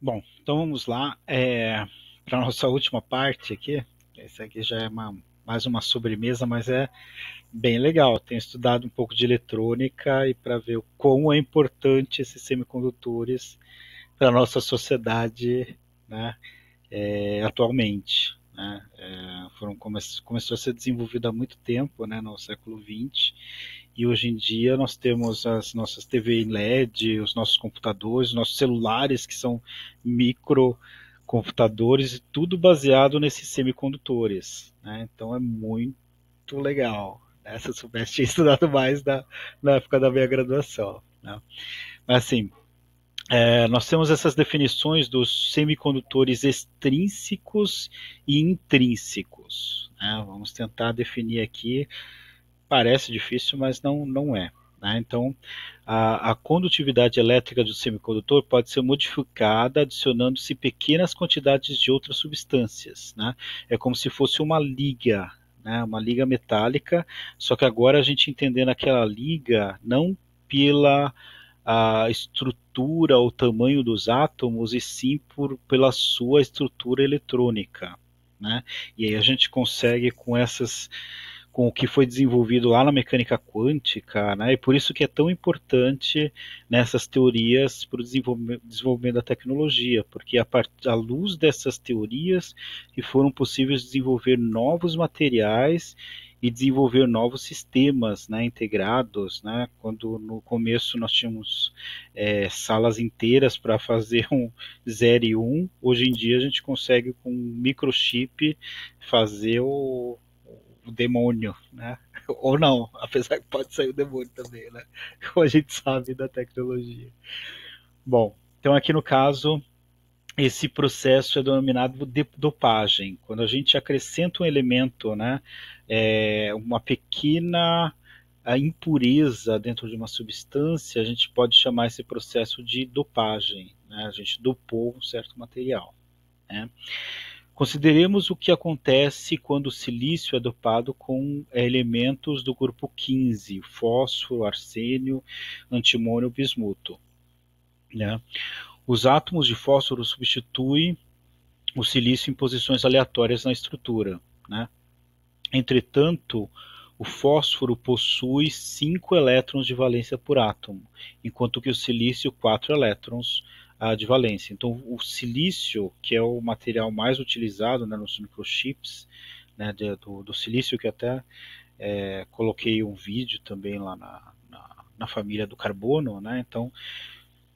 Bom, então vamos lá para a nossa última parte aqui. Esse aqui já é mais uma sobremesa, mas é bem legal. Tenho estudado um pouco de eletrônica e para ver o quão é importante esses semicondutores para a nossa sociedade, né, atualmente. Né? Começou a ser desenvolvido há muito tempo, né, no século XX, e hoje em dia nós temos as nossas TV em LED, os nossos computadores, os nossos celulares, que são microcomputadores, e tudo baseado nesses semicondutores. Né? Então é muito legal. Né? Se eu soubesse, tinha estudado mais na época da minha graduação. Né? Mas assim, nós temos essas definições dos semicondutores extrínsecos e intrínsecos. Né? Vamos tentar definir aqui. Parece difícil, mas não é. Né? Então, a condutividade elétrica do semicondutor pode ser modificada adicionando-se pequenas quantidades de outras substâncias. Né? É como se fosse uma liga, né? Uma liga metálica, só que agora a gente entendendo aquela liga não pela a estrutura ou tamanho dos átomos, e sim pela sua estrutura eletrônica. Né? E aí a gente consegue com o que foi desenvolvido lá na mecânica quântica, né? E por isso que é tão importante nessas teorias para o desenvolvimento da tecnologia, porque à luz dessas teorias que foram possíveis desenvolver novos materiais e desenvolver novos sistemas, né, integrados, né? Quando no começo nós tínhamos salas inteiras para fazer um 0 e 1, hoje em dia a gente consegue com um microchip fazer o demônio, né? Ou não, apesar que pode sair o demônio também, né? Como a gente sabe da tecnologia. Bom, então aqui no caso, esse processo é denominado de dopagem. Quando a gente acrescenta um elemento, né, uma pequena a impureza dentro de uma substância, a gente pode chamar esse processo de dopagem. Né? A gente dopou um certo material. Né? Consideremos o que acontece quando o silício é dopado com elementos do grupo 15, fósforo, arsênio, antimônio, bismuto. Né? Os átomos de fósforo substituem o silício em posições aleatórias na estrutura. Né? Entretanto, o fósforo possui 5 elétrons de valência por átomo, enquanto que o silício 4 elétrons de valência. Então, o silício, que é o material mais utilizado, né, nos microchips, né, do silício, que até coloquei um vídeo também lá na família do carbono. Né? Então,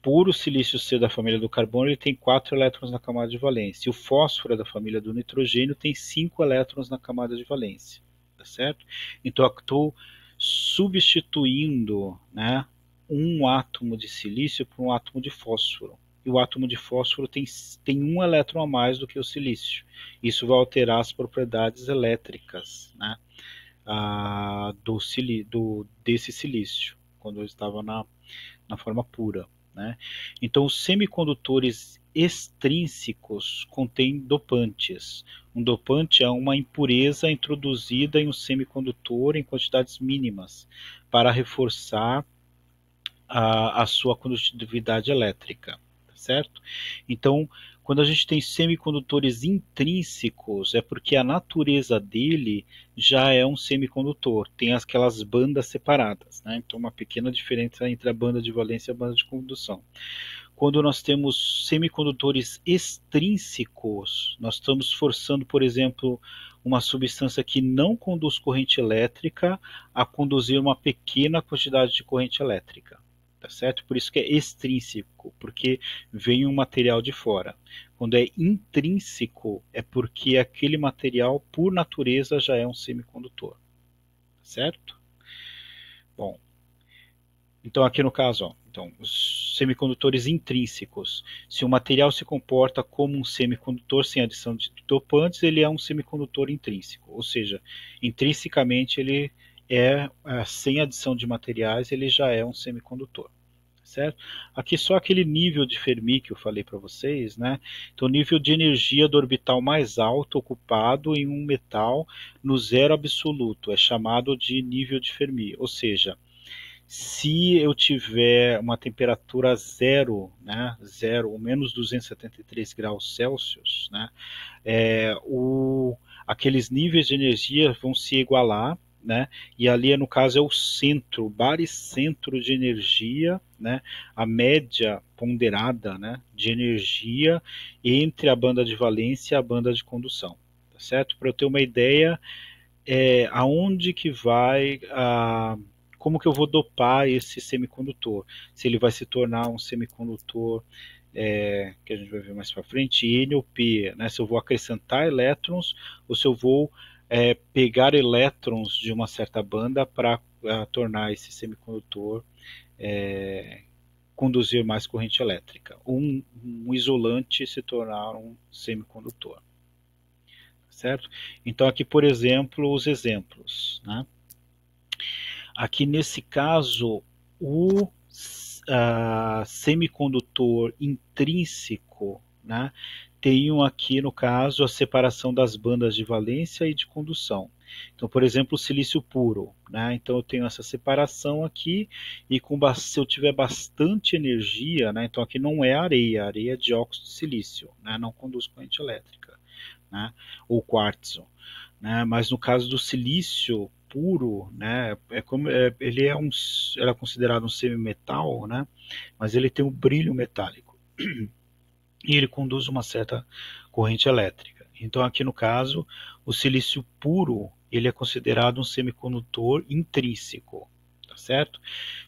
por o silício ser da família do carbono, ele tem 4 elétrons na camada de valência. E o fósforo é da família do nitrogênio, tem 5 elétrons na camada de valência. Tá certo? Então eu estou substituindo, né, um átomo de silício por um átomo de fósforo. E o átomo de fósforo tem um elétron a mais do que o silício. Isso vai alterar as propriedades elétricas, né, desse silício, quando eu estava na forma pura. Né? Então, os semicondutores extrínsecos contêm dopantes. Um dopante é uma impureza introduzida em um semicondutor em quantidades mínimas para reforçar a sua condutividade elétrica. Certo? Então, quando a gente tem semicondutores intrínsecos, é porque a natureza dele já é um semicondutor, tem aquelas bandas separadas. Né? Então, uma pequena diferença entre a banda de valência e a banda de condução. Quando nós temos semicondutores extrínsecos, nós estamos forçando, por exemplo, uma substância que não conduz corrente elétrica a conduzir uma pequena quantidade de corrente elétrica. Tá certo? Por isso que é extrínseco, porque vem um material de fora. Quando é intrínseco, é porque aquele material, por natureza, já é um semicondutor. Certo? Bom, então aqui no caso, ó, então, os semicondutores intrínsecos. Se o material se comporta como um semicondutor sem adição de dopantes, ele é um semicondutor intrínseco. Ou seja, intrinsecamente ele sem adição de materiais, ele já é um semicondutor. Certo? Aqui só aquele nível de Fermi que eu falei para vocês, né? Então, o nível de energia do orbital mais alto ocupado em um metal no zero absoluto é chamado de nível de Fermi. Ou seja, Se eu tiver uma temperatura zero, né, zero ou menos 273 graus Celsius, né, é, aqueles níveis de energia vão se igualar, né? E ali, no caso, é o centro, o baricentro de energia, né? A média ponderada, né, de energia entre a banda de valência e a banda de condução, tá certo? Para eu ter uma ideia, aonde que vai como que eu vou dopar esse semicondutor? Se ele vai se tornar um semicondutor que a gente vai ver mais para frente, N ou P, né? Se eu vou acrescentar elétrons ou se eu vou pegar elétrons de uma certa banda para tornar esse semicondutor conduzir mais corrente elétrica. Um isolante se tornar um semicondutor. Certo? Então aqui, por exemplo, os exemplos, né? Aqui nesse caso, o semicondutor intrínseco, né, tenho aqui no caso a separação das bandas de valência e de condução. Então, por exemplo, o silício puro, né? Então eu tenho essa separação aqui e se eu tiver bastante energia, né? Então aqui não é areia, areia é dióxido de silício, né? Não conduz corrente elétrica, né? Ou quartzo, né? Mas no caso do silício puro, né? Ele era considerado um semimetal, né? Mas ele tem um brilho metálico e ele conduz uma certa corrente elétrica. Então aqui no caso o silício puro ele é considerado um semicondutor intrínseco, tá certo?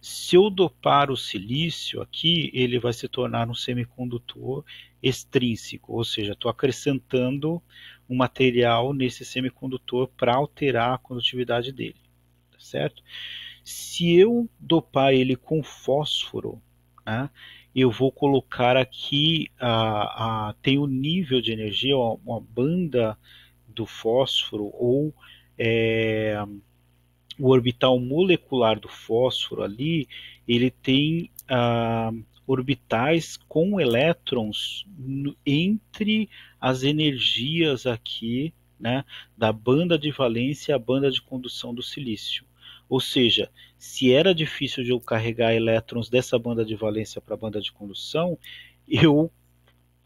Se eu dopar o silício aqui, ele vai se tornar um semicondutor extrínseco, ou seja, estou acrescentando um material nesse semicondutor para alterar a condutividade dele, tá certo? Se eu dopar ele com fósforo, né, eu vou colocar aqui, tem o nível de energia, uma banda do fósforo, ou o orbital molecular do fósforo ali, ele tem orbitais com elétrons entre as energias aqui, né, da banda de valência e a banda de condução do silício. Ou seja, se era difícil de eu carregar elétrons dessa banda de valência para a banda de condução, eu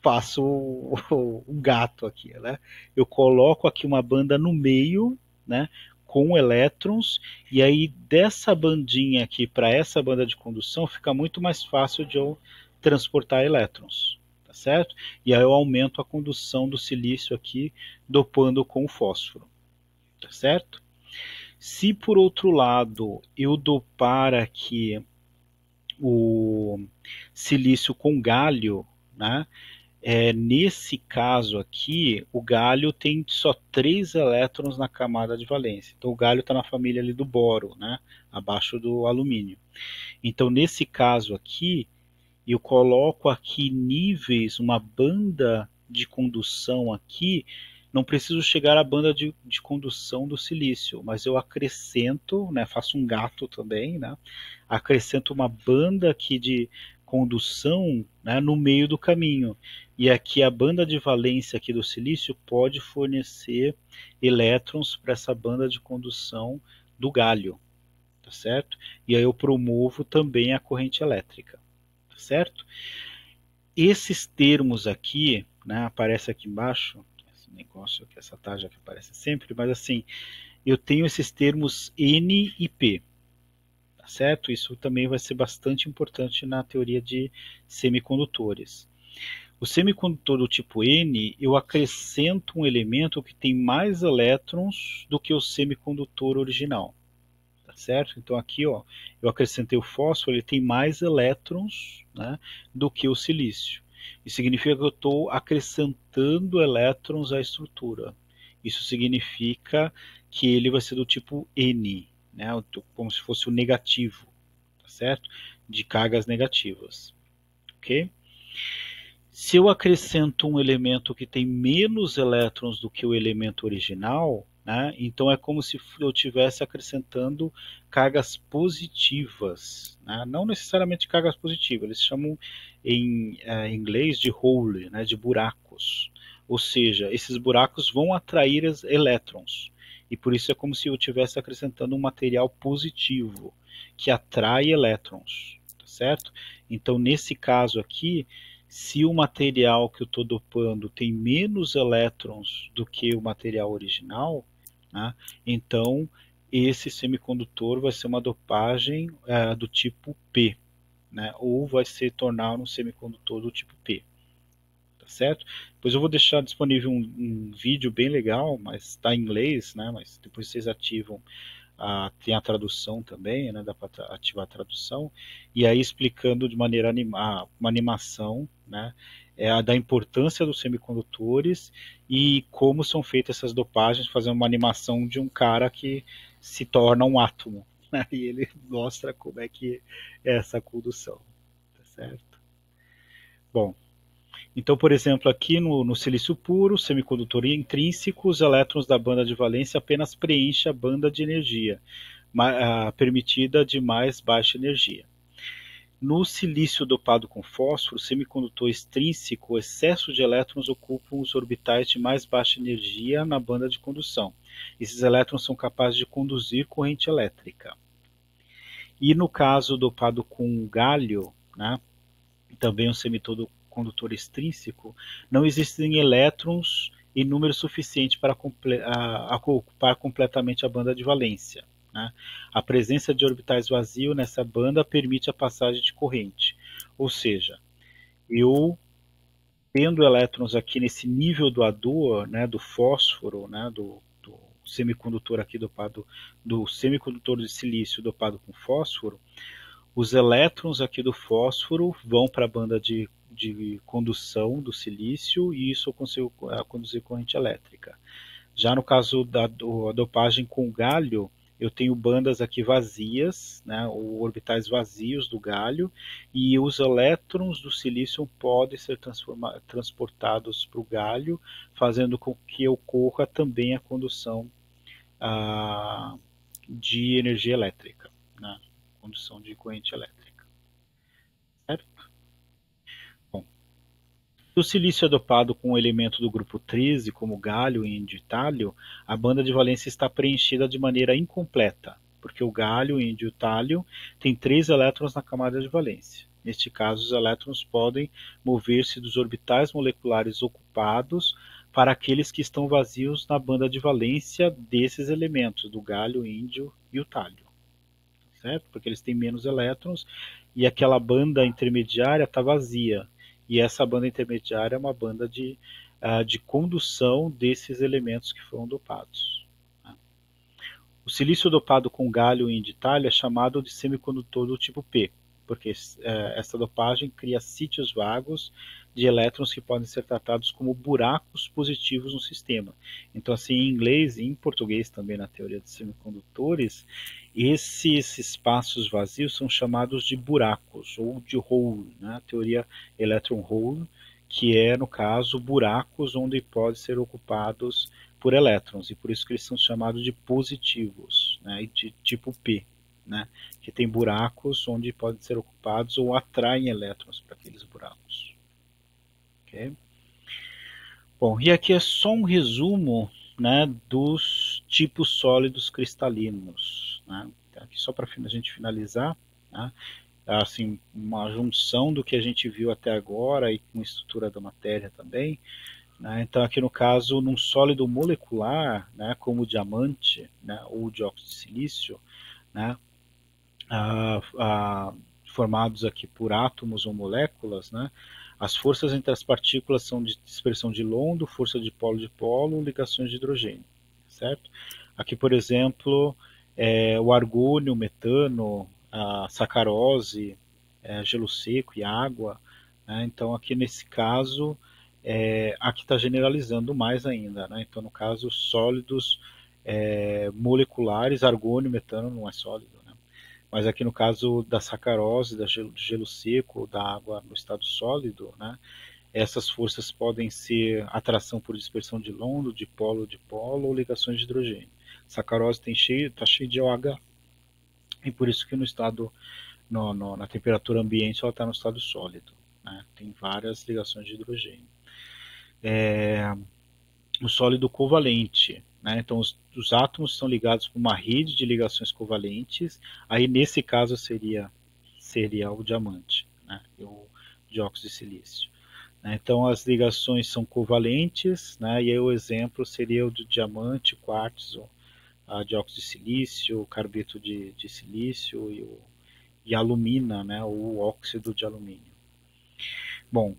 faço o gato aqui, né? Eu coloco aqui uma banda no meio, né, com elétrons, e aí dessa bandinha aqui para essa banda de condução fica muito mais fácil de eu transportar elétrons, tá certo? E aí eu aumento a condução do silício aqui, dopando com o fósforo, tá certo? Se por outro lado eu dopar aqui o silício com galho, né? Nesse caso aqui, o galho tem só 3 elétrons na camada de valência. Então o galho está na família ali do boro, né? Abaixo do alumínio. Então nesse caso aqui, eu coloco aqui níveis, uma banda de condução aqui, não preciso chegar à banda de condução do silício, mas eu acrescento, né, faço um gato também, né, acrescento uma banda aqui de condução, né, no meio do caminho. E aqui a banda de valência aqui do silício pode fornecer elétrons para essa banda de condução do galho, tá certo? E aí eu promovo também a corrente elétrica, tá certo? Esses termos aqui, né, aparece aqui embaixo, esse negócio aqui, essa tarja que aparece sempre, mas assim, eu tenho esses termos N e P, tá certo? Isso também vai ser bastante importante na teoria de semicondutores. O semicondutor do tipo N, eu acrescento um elemento que tem mais elétrons do que o semicondutor original, tá certo? Então aqui, ó, eu acrescentei o fósforo, ele tem mais elétrons, né, do que o silício. Isso significa que eu estou acrescentando elétrons à estrutura. Isso significa que ele vai ser do tipo N, né, como se fosse o negativo, tá certo? De cargas negativas, ok? Se eu acrescento um elemento que tem menos elétrons do que o elemento original, né, então é como se eu estivesse acrescentando cargas positivas, né, não necessariamente cargas positivas, eles chamam em inglês de hole, né, de buracos. Ou seja, esses buracos vão atrair elétrons. E por isso é como se eu estivesse acrescentando um material positivo. que atrai elétrons, tá certo? Então, nesse caso aqui, se o material que eu estou dopando tem menos elétrons do que o material original, né, então esse semicondutor vai ser uma dopagem do tipo P, né, ou vai se tornar um semicondutor do tipo P. Tá certo? Depois eu vou deixar disponível um vídeo bem legal, mas está em inglês, né? Mas depois vocês ativam, tem a tradução também, né? Dá para ativar a tradução, e aí explicando de maneira uma animação, né? Da importância dos semicondutores e como são feitas essas dopagens, fazendo uma animação de um cara que se torna um átomo, né? E ele mostra como é que é essa condução, tá certo? Bom, então, por exemplo, aqui no silício puro, semicondutor intrínseco, os elétrons da banda de valência apenas preenchem a banda de energia permitida de mais baixa energia. No silício dopado com fósforo, semicondutor extrínseco, o excesso de elétrons ocupam os orbitais de mais baixa energia na banda de condução. Esses elétrons são capazes de conduzir corrente elétrica. E no caso dopado com galho, né, também um semicondutor extrínseco, não existem elétrons em número suficiente para ocupar completamente a banda de valência. Né? A presença de orbitais vazios nessa banda permite a passagem de corrente. Ou seja, eu tendo elétrons aqui nesse nível do ADOA, né, do fósforo, né, do semicondutor aqui dopado, do semicondutor de silício dopado com fósforo, os elétrons aqui do fósforo vão para a banda de condução do silício e isso eu consigo conduzir corrente elétrica. Já no caso da dopagem com galho, eu tenho bandas aqui vazias, né, ou orbitais vazios do galho, e os elétrons do silício podem ser transportados para o galho, fazendo com que ocorra também a condução de energia elétrica, né, condução de corrente elétrica. Certo? Bom, se o silício é dopado com um elemento do grupo 13, como galho, índio e tálio, a banda de valência está preenchida de maneira incompleta, porque o galho, índio e o tálio têm 3 elétrons na camada de valência. Neste caso, os elétrons podem mover-se dos orbitais moleculares ocupados para aqueles que estão vazios na banda de valência desses elementos, do galho, índio e o tálio. Certo? Porque eles têm menos elétrons e aquela banda intermediária está vazia. E essa banda intermediária é uma banda de condução desses elementos que foram dopados. O silício dopado com galho e inditalho é chamado de semicondutor do tipo P, porque essa dopagem cria sítios vagos de elétrons que podem ser tratados como buracos positivos no sistema. Então, assim, em inglês e em português também na teoria dos semicondutores, esses espaços vazios são chamados de buracos ou de hole, né? A teoria electron hole, que é, no caso, buracos onde podem ser ocupados por elétrons, e por isso que eles são chamados de positivos, né? De tipo P, né? Que tem buracos onde podem ser ocupados ou atraem elétrons para aqueles buracos. Okay? Bom, e aqui é só um resumo, né, dos tipos sólidos cristalinos. Né? Aqui só para a gente finalizar, né? Assim, uma junção do que a gente viu até agora e com a estrutura da matéria também. Né? Então, aqui no caso, num sólido molecular, né, como o diamante, né, ou o dióxido de silício, né, formados aqui por átomos ou moléculas, né, as forças entre as partículas são de dispersão de London, força de polo, ligações de hidrogênio, certo? Aqui, por exemplo, o argônio, o metano, a sacarose, gelo seco e água, né? Então, aqui nesse caso, aqui está generalizando mais ainda, né? Então, no caso, sólidos moleculares, argônio, metano não é sólido, né? Mas aqui no caso da sacarose, do gelo seco, da água no estado sólido, né? Essas forças podem ser atração por dispersão de London, de polo ou ligações de hidrogênio. Sacarose está cheio de OH, e por isso que no estado, na temperatura ambiente, ela está no estado sólido. Né? Tem várias ligações de hidrogênio. O sólido covalente, né? Então, os átomos são ligados por uma rede de ligações covalentes. Aí, nesse caso, seria o diamante, né? E o dióxido de silício. Né? Então, as ligações são covalentes, né? E aí o exemplo seria o do diamante, quartzo, a dióxido de silício, o carbeto de silício e a alumina, né? O óxido de alumínio. Bom,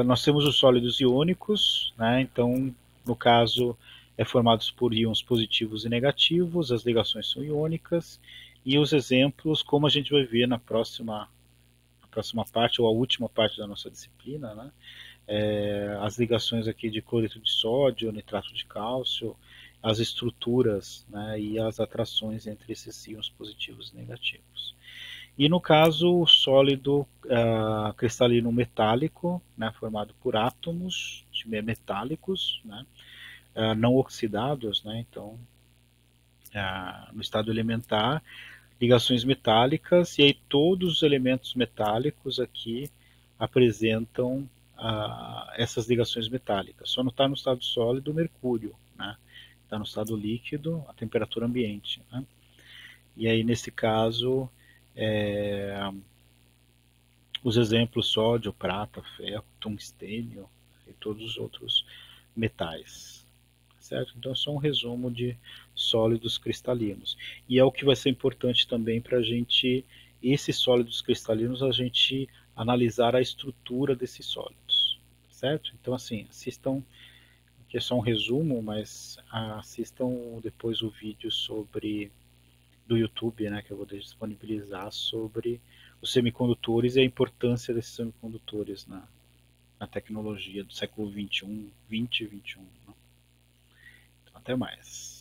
nós temos os sólidos iônicos, né? Então, no caso, é formados por íons positivos e negativos, as ligações são iônicas, e os exemplos, como a gente vai ver na próxima parte, ou a última parte da nossa disciplina, né? As ligações aqui de cloreto de sódio, nitrato de cálcio, as estruturas, né? E as atrações entre esses íons positivos e negativos. E no caso, o sólido cristalino metálico, né, formado por átomos metálicos, né, não oxidados, né, então, no estado elementar, ligações metálicas, e aí todos os elementos metálicos aqui apresentam essas ligações metálicas. Só não está no estado sólido o mercúrio, né, está no estado líquido, a temperatura ambiente. Né, e aí, nesse caso, os exemplos sódio, prata, ferro, tungstênio e todos os outros metais. Certo? Então é só um resumo de sólidos cristalinos. E é o que vai ser importante também para a gente, esses sólidos cristalinos, a gente analisar a estrutura desses sólidos. Certo? Então, assim, assistam, que é só um resumo, mas assistam depois o vídeo sobre do YouTube, né, que eu vou disponibilizar sobre os semicondutores e a importância desses semicondutores na tecnologia do século 21, 20 e 21. Né? Então, até mais.